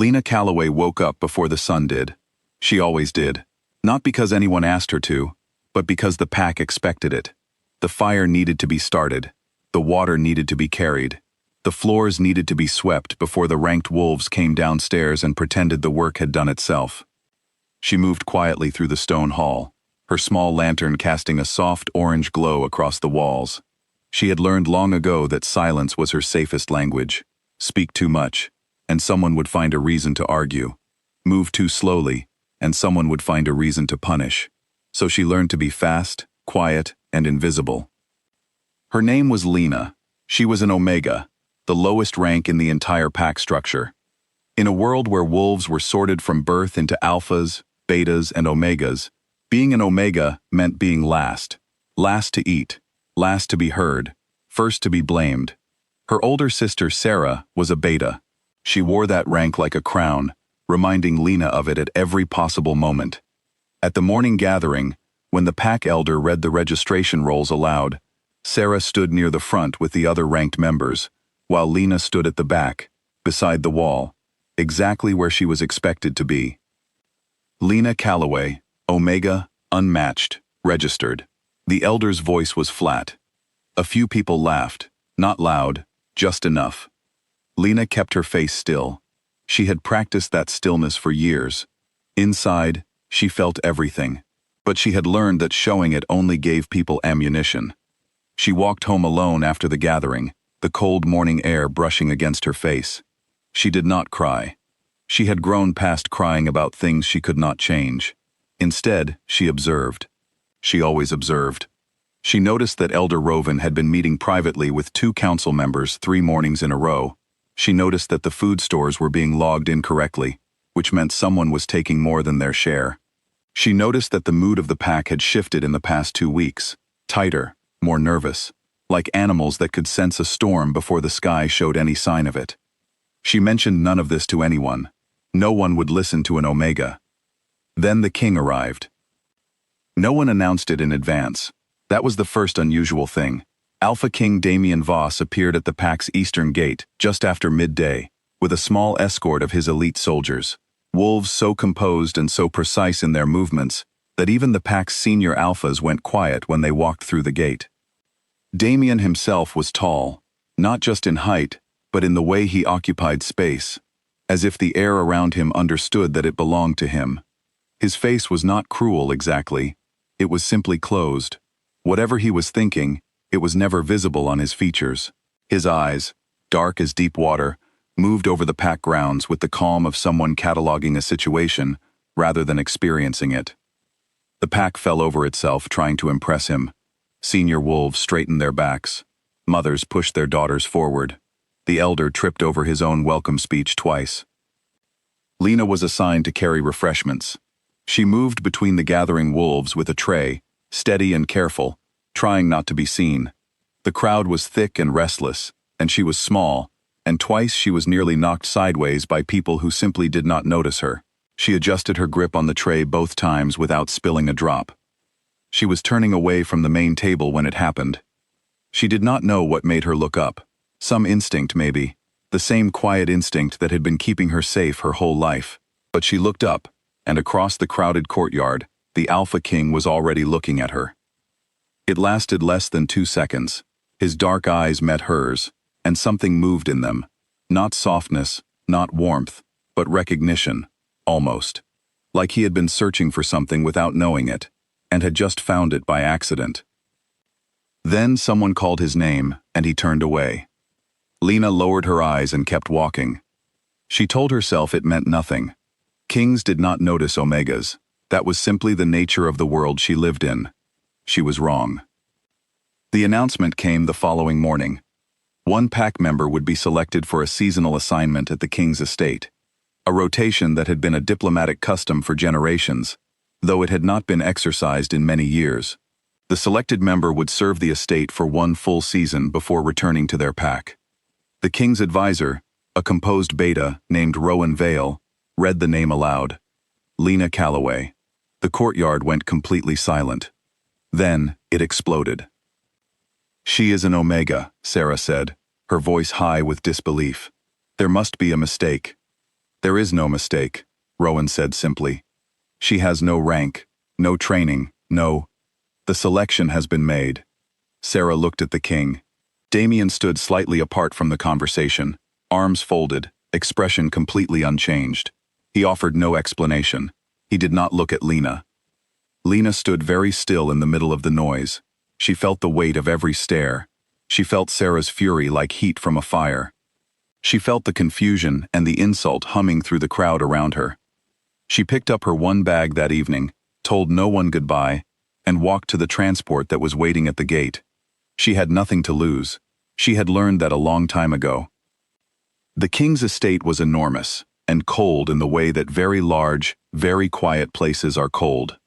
Lena Calloway woke up before the sun did. She always did. Not because anyone asked her to, but because the pack expected it. The fire needed to be started. The water needed to be carried. The floors needed to be swept before the ranked wolves came downstairs and pretended the work had done itself. She moved quietly through the stone hall, her small lantern casting a soft orange glow across the walls. She had learned long ago that silence was her safest language. Speak too much, and someone would find a reason to argue. Move too slowly, and someone would find a reason to punish. So she learned to be fast, quiet, and invisible. Her name was Lena. She was an Omega, the lowest rank in the entire pack structure. In a world where wolves were sorted from birth into alphas, betas, and omegas, being an Omega meant being last. Last to eat, last to be heard, first to be blamed. Her older sister Sarah was a beta. She wore that rank like a crown, reminding Lena of it at every possible moment. At the morning gathering, when the pack elder read the registration rolls aloud, Sarah stood near the front with the other ranked members, while Lena stood at the back, beside the wall, exactly where she was expected to be. Lena Calloway, Omega, unmatched, registered. The elder's voice was flat. A few people laughed, not loud, just enough. Lena kept her face still. She had practiced that stillness for years. Inside, she felt everything, but she had learned that showing it only gave people ammunition. She walked home alone after the gathering, the cold morning air brushing against her face. She did not cry. She had grown past crying about things she could not change. Instead, she observed. She always observed. She noticed that Elder Roven had been meeting privately with 2 council members 3 mornings in a row. She noticed that the food stores were being logged incorrectly, which meant someone was taking more than their share. She noticed that the mood of the pack had shifted in the past 2 weeks, tighter, more nervous, like animals that could sense a storm before the sky showed any sign of it. She mentioned none of this to anyone. No one would listen to an Omega. Then the king arrived. No one announced it in advance. That was the first unusual thing. Alpha King Damien Voss appeared at the pack's eastern gate just after midday, with a small escort of his elite soldiers. Wolves so composed and so precise in their movements that even the pack's senior alphas went quiet when they walked through the gate. Damien himself was tall, not just in height, but in the way he occupied space, as if the air around him understood that it belonged to him. His face was not cruel exactly, it was simply closed. Whatever he was thinking, it was never visible on his features. His eyes, dark as deep water, moved over the pack grounds with the calm of someone cataloging a situation rather than experiencing it. The pack fell over itself trying to impress him. Senior wolves straightened their backs. Mothers pushed their daughters forward. The elder tripped over his own welcome speech twice. Lena was assigned to carry refreshments. She moved between the gathering wolves with a tray, steady and careful, trying not to be seen. The crowd was thick and restless, and she was small, and twice she was nearly knocked sideways by people who simply did not notice her. She adjusted her grip on the tray both times without spilling a drop. She was turning away from the main table when it happened. She did not know what made her look up. Some instinct, maybe. The same quiet instinct that had been keeping her safe her whole life. But she looked up, and across the crowded courtyard, the Alpha King was already looking at her. It lasted less than 2 seconds. His dark eyes met hers, and something moved in them. Not softness, not warmth, but recognition, almost. Like he had been searching for something without knowing it, and had just found it by accident. Then someone called his name, and he turned away. Lena lowered her eyes and kept walking. She told herself it meant nothing. Kings did not notice Omegas. That was simply the nature of the world she lived in. She was wrong. The announcement came the following morning. One pack member would be selected for a seasonal assignment at the king's estate, a rotation that had been a diplomatic custom for generations, though it had not been exercised in many years. The selected member would serve the estate for 1 full season before returning to their pack. The king's advisor, a composed beta named Rowan Vale, read the name aloud. Lena Calloway. The courtyard went completely silent. Then, it exploded. "She is an Omega," Sarah said, her voice high with disbelief. "There must be a mistake." There is no mistake, Rowan said simply. She has no rank, no training, no. The selection has been made. Sarah looked at the king. Damien stood slightly apart from the conversation, arms folded, expression completely unchanged. He offered no explanation. He did not look at Lena. Lena stood very still in the middle of the noise. She felt the weight of every stare. She felt Sarah's fury like heat from a fire. She felt the confusion and the insult humming through the crowd around her. She picked up her one bag that evening, told no one goodbye, and walked to the transport that was waiting at the gate. She had nothing to lose. She had learned that a long time ago. The king's estate was enormous, and cold in the way that very large, very quiet places are cold.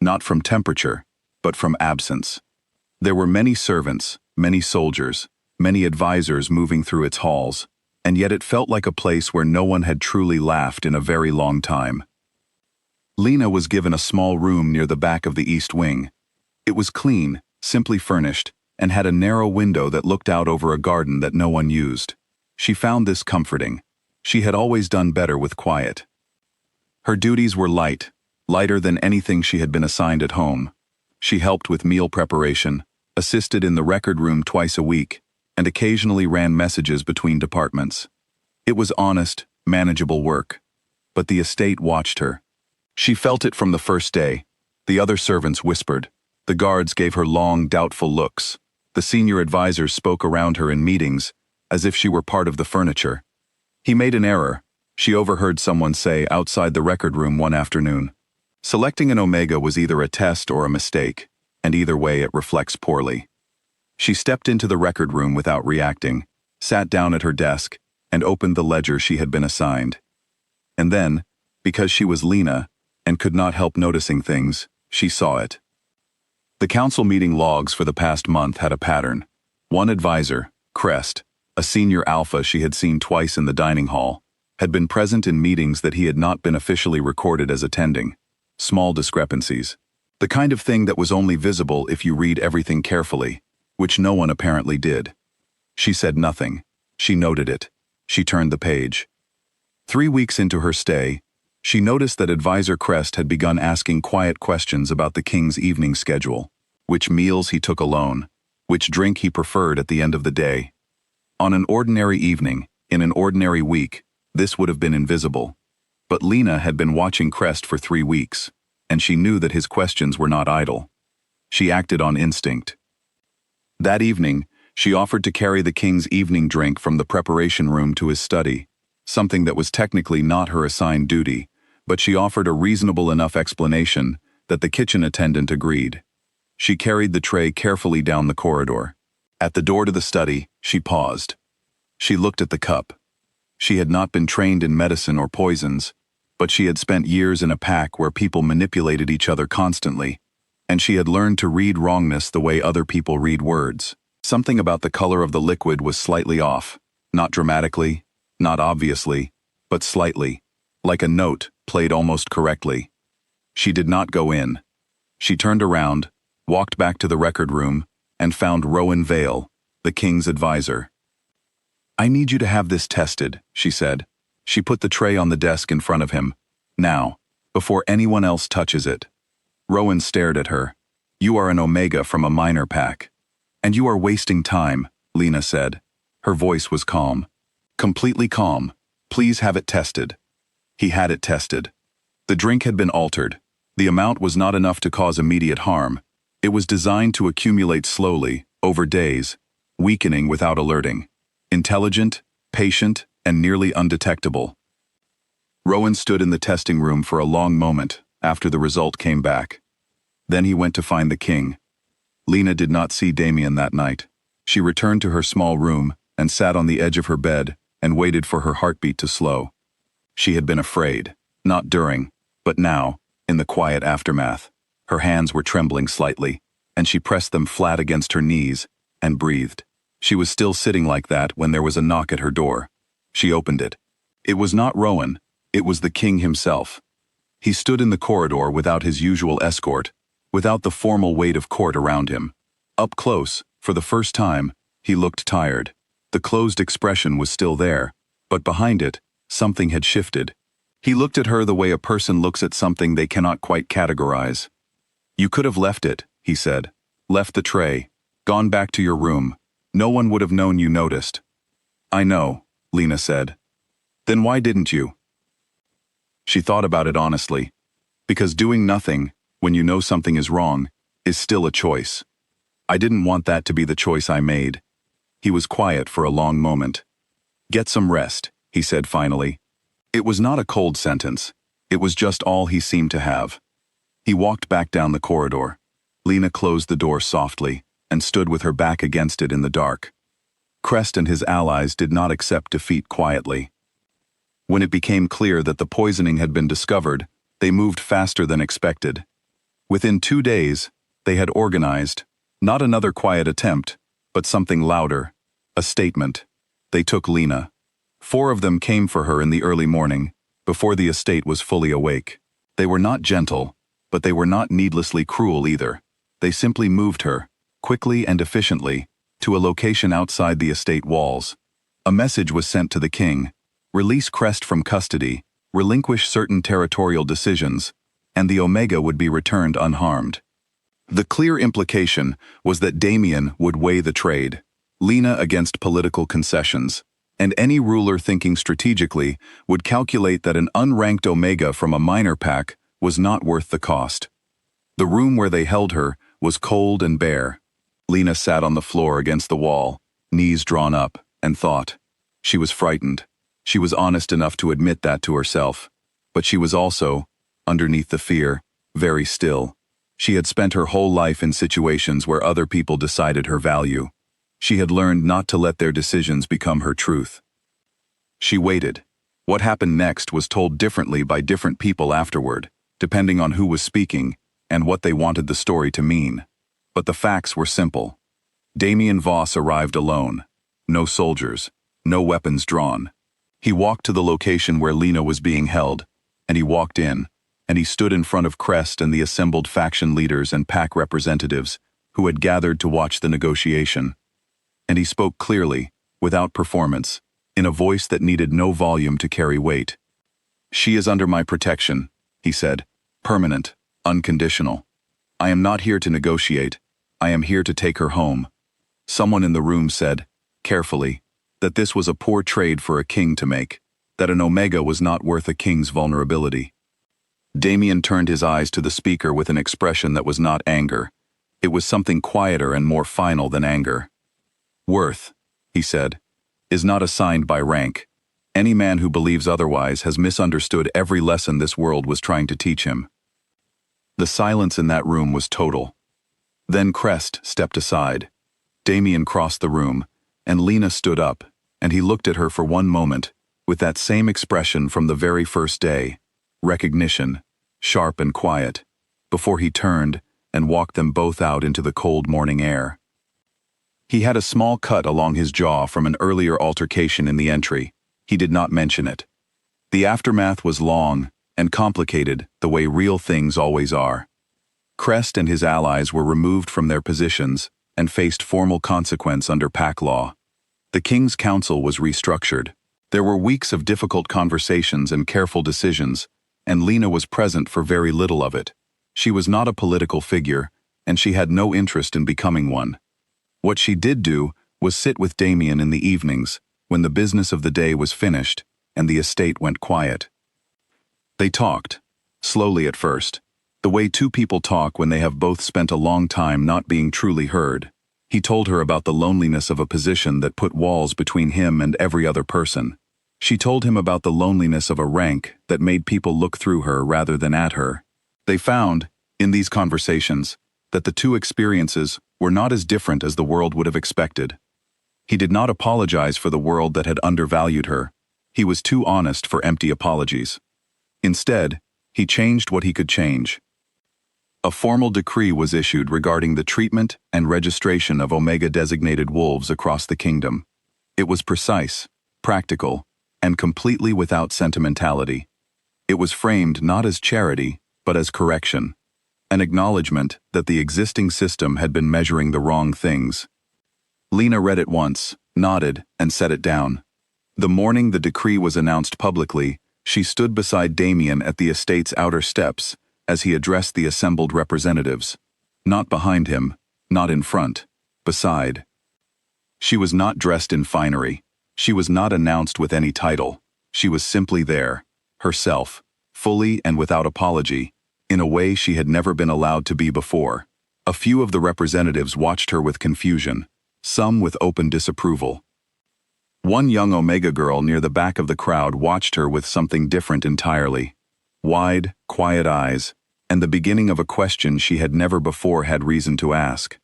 Not from temperature, but from absence. There were many servants, many soldiers, many advisors moving through its halls, and yet it felt like a place where no one had truly laughed in a very long time. Lena was given a small room near the back of the east wing. It was clean, simply furnished, and had a narrow window that looked out over a garden that no one used. She found this comforting. She had always done better with quiet. Her duties were light, lighter than anything she had been assigned at home. She helped with meal preparation, assisted in the record room twice a week, and occasionally ran messages between departments. It was honest, manageable work. But the estate watched her. She felt it from the first day. The other servants whispered. The guards gave her long, doubtful looks. The senior advisors spoke around her in meetings, as if she were part of the furniture. He made an error. She overheard someone say outside the record room one afternoon. Selecting an omega was either a test or a mistake, and either way it reflects poorly. She stepped into the record room without reacting, sat down at her desk, and opened the ledger she had been assigned. And then, because she was Lena, and could not help noticing things, she saw it. The council meeting logs for the past month had a pattern. One advisor, Crest, a senior alpha she had seen twice in the dining hall, had been present in meetings that he had not been officially recorded as attending. Small discrepancies. The kind of thing that was only visible if you read everything carefully, which no one apparently did. She said nothing. She noted it. She turned the page. 3 weeks into her stay, she noticed that Advisor Crest had begun asking quiet questions about the king's evening schedule, which meals he took alone, which drink he preferred at the end of the day. On an ordinary evening, in an ordinary week, this would have been invisible. But Lena had been watching Crest for 3 weeks, and she knew that his questions were not idle. She acted on instinct. That evening, she offered to carry the king's evening drink from the preparation room to his study, something that was technically not her assigned duty, but she offered a reasonable enough explanation that the kitchen attendant agreed. She carried the tray carefully down the corridor. At the door to the study, she paused. She looked at the cup. She had not been trained in medicine or poisons, but she had spent years in a pack where people manipulated each other constantly, and she had learned to read wrongness the way other people read words. Something about the color of the liquid was slightly off, not dramatically, not obviously, but slightly, like a note played almost correctly. She did not go in. She turned around, walked back to the record room, and found Rowan Vale, the king's advisor. "I need you to have this tested," she said. She put the tray on the desk in front of him. "Now, before anyone else touches it." Rowan stared at her. "You are an omega from a minor pack. And you are wasting time," Lena said. Her voice was calm. Completely calm. "Please have it tested." He had it tested. The drink had been altered. The amount was not enough to cause immediate harm. It was designed to accumulate slowly, over days, weakening without alerting. Intelligent, patient, and nearly undetectable. Rowan stood in the testing room for a long moment after the result came back. Then he went to find the king. Lena did not see Damien that night. She returned to her small room and sat on the edge of her bed and waited for her heartbeat to slow. She had been afraid, not during, but now, in the quiet aftermath. Her hands were trembling slightly, and she pressed them flat against her knees and breathed. She was still sitting like that when there was a knock at her door. She opened it. It was not Rowan, it was the king himself. He stood in the corridor without his usual escort, without the formal weight of court around him. Up close, for the first time, he looked tired. The closed expression was still there, but behind it, something had shifted. He looked at her the way a person looks at something they cannot quite categorize. "You could have left it," he said. "Left the tray. Gone back to your room. No one would have known you noticed." "I know," Lena said. "Then why didn't you?" She thought about it honestly. Because doing nothing, when you know something is wrong, is still a choice. I didn't want that to be the choice I made. He was quiet for a long moment. "Get some rest," he said finally. It was not a cold sentence. It was just all he seemed to have. He walked back down the corridor. Lena closed the door softly and stood with her back against it in the dark. Crest and his allies did not accept defeat quietly. When it became clear that the poisoning had been discovered, they moved faster than expected. Within 2 days, they had organized, not another quiet attempt, but something louder, a statement. They took Lena. 4 of them came for her in the early morning, before the estate was fully awake. They were not gentle, but they were not needlessly cruel either. They simply moved her, quickly and efficiently, to a location outside the estate walls. A message was sent to the king: release Crest from custody, relinquish certain territorial decisions, and the Omega would be returned unharmed. The clear implication was that Damien would weigh the trade, Lena against political concessions, and any ruler thinking strategically would calculate that an unranked Omega from a minor pack was not worth the cost. The room where they held her was cold and bare. Lena sat on the floor against the wall, knees drawn up, and thought. She was frightened. She was honest enough to admit that to herself. But she was also, underneath the fear, very still. She had spent her whole life in situations where other people decided her value. She had learned not to let their decisions become her truth. She waited. What happened next was told differently by different people afterward, depending on who was speaking and what they wanted the story to mean. But the facts were simple. Damien Voss arrived alone. No soldiers, no weapons drawn. He walked to the location where Lena was being held, and he walked in, and he stood in front of Crest and the assembled faction leaders and pack representatives who had gathered to watch the negotiation. And he spoke clearly, without performance, in a voice that needed no volume to carry weight. "She is under my protection," he said, "permanent, unconditional. I am not here to negotiate. I am here to take her home." Someone in the room said, carefully, that this was a poor trade for a king to make, that an Omega was not worth a king's vulnerability. Damien turned his eyes to the speaker with an expression that was not anger. It was something quieter and more final than anger. "Worth," he said, "is not assigned by rank. Any man who believes otherwise has misunderstood every lesson this world was trying to teach him." The silence in that room was total. Then Crest stepped aside. Damien crossed the room, and Lena stood up, and he looked at her for one moment, with that same expression from the very first day, recognition, sharp and quiet, before he turned and walked them both out into the cold morning air. He had a small cut along his jaw from an earlier altercation in the entry. He did not mention it. The aftermath was long and complicated the way real things always are. Crest and his allies were removed from their positions and faced formal consequence under pack law. The King's Council was restructured. There were weeks of difficult conversations and careful decisions, and Lena was present for very little of it. She was not a political figure, and she had no interest in becoming one. What she did do was sit with Damien in the evenings, when the business of the day was finished, and the estate went quiet. They talked, slowly at first, the way two people talk when they have both spent a long time not being truly heard. He told her about the loneliness of a position that put walls between him and every other person. She told him about the loneliness of a rank that made people look through her rather than at her. They found, in these conversations, that the two experiences were not as different as the world would have expected. He did not apologize for the world that had undervalued her. He was too honest for empty apologies. Instead, he changed what he could change. A formal decree was issued regarding the treatment and registration of Omega-designated wolves across the kingdom. It was precise, practical, and completely without sentimentality. It was framed not as charity, but as correction, an acknowledgement that the existing system had been measuring the wrong things. Lena read it once, nodded, and set it down. The morning the decree was announced publicly, She stood beside Damien at the estate's outer steps as he addressed the assembled representatives. Not behind him, not in front, beside. She was not dressed in finery. She was not announced with any title. She was simply there, herself, fully and without apology, in a way she had never been allowed to be before. A few of the representatives watched her with confusion, some with open disapproval. One young Omega girl near the back of the crowd watched her with something different entirely. Wide, quiet eyes, and the beginning of a question she had never before had reason to ask.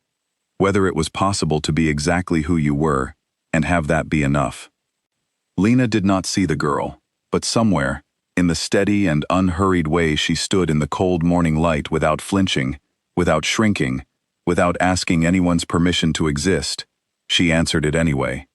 Whether it was possible to be exactly who you were, and have that be enough. Lena did not see the girl, but somewhere, in the steady and unhurried way she stood in the cold morning light without flinching, without shrinking, without asking anyone's permission to exist, she answered it anyway.